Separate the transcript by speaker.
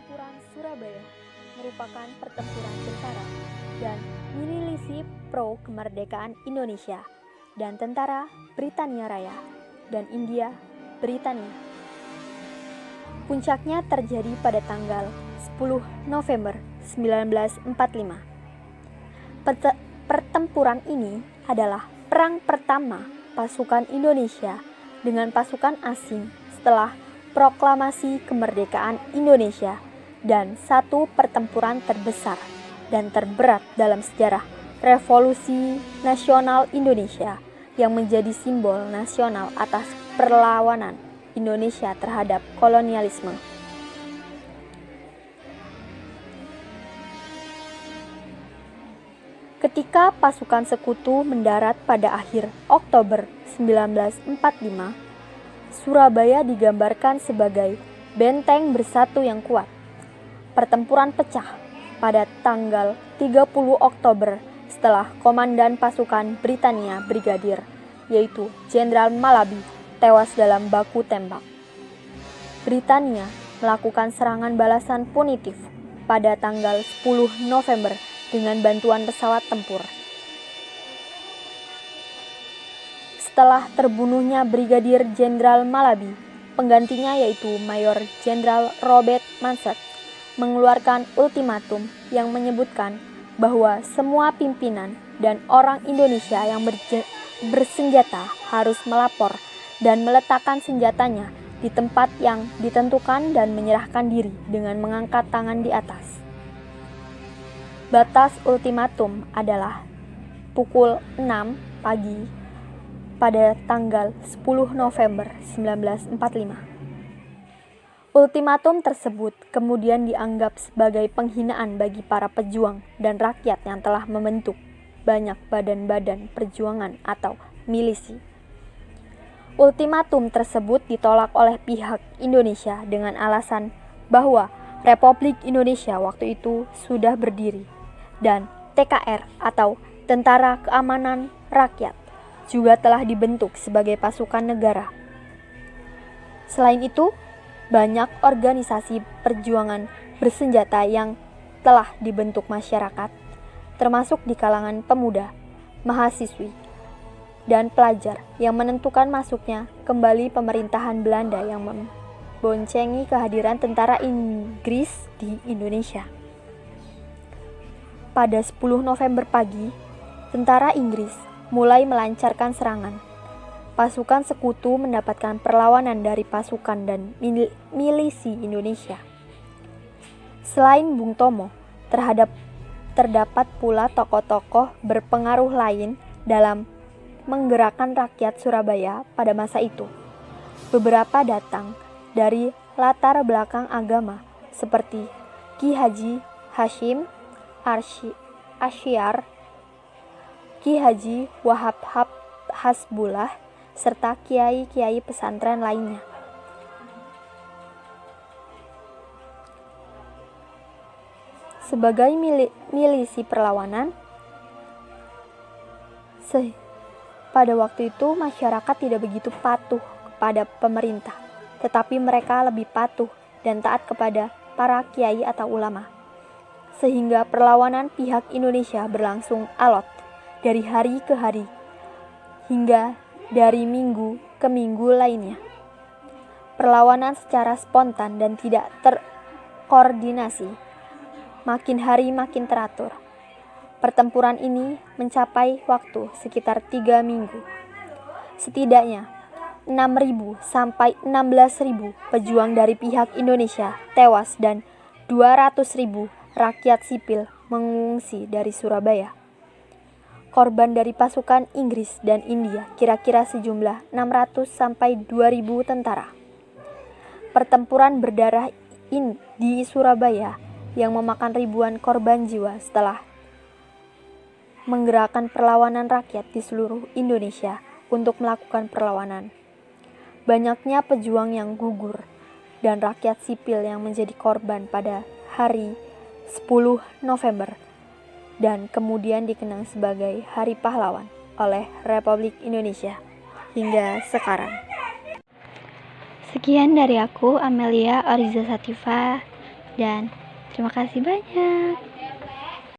Speaker 1: Pertempuran Surabaya merupakan pertempuran tentara dan milisi pro kemerdekaan Indonesia dan tentara Britania Raya dan India Britania. Puncaknya terjadi pada tanggal 10 November 1945. Pertempuran ini adalah perang pertama pasukan Indonesia dengan pasukan asing setelah proklamasi kemerdekaan Indonesia dan satu pertempuran terbesar dan terberat dalam sejarah Revolusi Nasional Indonesia yang menjadi simbol nasional atas perlawanan Indonesia terhadap kolonialisme. Ketika pasukan sekutu mendarat pada akhir Oktober 1945, Surabaya digambarkan sebagai benteng bersatu yang kuat. Pertempuran pecah pada tanggal 30 Oktober setelah komandan pasukan Britania Brigadir, yaitu Jenderal Malaby, tewas dalam baku tembak. Britania melakukan serangan balasan punitif pada tanggal 10 November dengan bantuan pesawat tempur. Setelah terbunuhnya Brigadir Jenderal Malaby, penggantinya yaitu Mayor Jenderal Robert Mansett mengeluarkan ultimatum yang menyebutkan bahwa semua pimpinan dan orang Indonesia yang bersenjata harus melapor dan meletakkan senjatanya di tempat yang ditentukan dan menyerahkan diri dengan mengangkat tangan di atas. Batas ultimatum adalah pukul 6 pagi pada tanggal 10 November 1945. Ultimatum tersebut kemudian dianggap sebagai penghinaan bagi para pejuang dan rakyat yang telah membentuk banyak badan-badan perjuangan atau milisi. Ultimatum tersebut ditolak oleh pihak Indonesia dengan alasan bahwa Republik Indonesia waktu itu sudah berdiri dan TKR atau Tentara Keamanan Rakyat juga telah dibentuk sebagai pasukan negara. Selain itu, banyak organisasi perjuangan bersenjata yang telah dibentuk masyarakat, termasuk di kalangan pemuda, mahasiswi, dan pelajar yang menentukan masuknya kembali pemerintahan Belanda yang memboncengi kehadiran tentara Inggris di Indonesia. Pada 10 November pagi, tentara Inggris mulai melancarkan serangan. Pasukan sekutu mendapatkan perlawanan dari pasukan dan milisi Indonesia. Selain Bung Tomo, terdapat pula tokoh-tokoh berpengaruh lain dalam menggerakkan rakyat Surabaya pada masa itu. Beberapa datang dari latar belakang agama seperti Ki Haji Hashim Asy'ar, Ki Haji Wahab Hasbullah, serta kiai-kiai pesantren lainnya. Sebagai milisi perlawanan, pada waktu itu masyarakat tidak begitu patuh kepada pemerintah, tetapi mereka lebih patuh dan taat kepada para kiai atau ulama. Sehingga perlawanan pihak Indonesia berlangsung alot dari hari ke hari, hingga dari minggu ke minggu lainnya. Perlawanan secara spontan dan tidak terkoordinasi, makin hari makin teratur. Pertempuran ini mencapai waktu sekitar 3 minggu. Setidaknya 6.000 sampai 16.000 pejuang dari pihak Indonesia tewas dan 200.000 rakyat sipil mengungsi dari Surabaya. Korban dari pasukan Inggris dan India kira-kira sejumlah 600 sampai 2.000 tentara. Pertempuran berdarah di Surabaya yang memakan ribuan korban jiwa setelah menggerakkan perlawanan rakyat di seluruh Indonesia untuk melakukan perlawanan. Banyaknya pejuang yang gugur dan rakyat sipil yang menjadi korban pada hari 10 November dan kemudian dikenang sebagai Hari Pahlawan oleh Republik Indonesia hingga sekarang.
Speaker 2: Sekian dari aku, Amelia Oriza Sativa,
Speaker 1: Dan terima kasih banyak.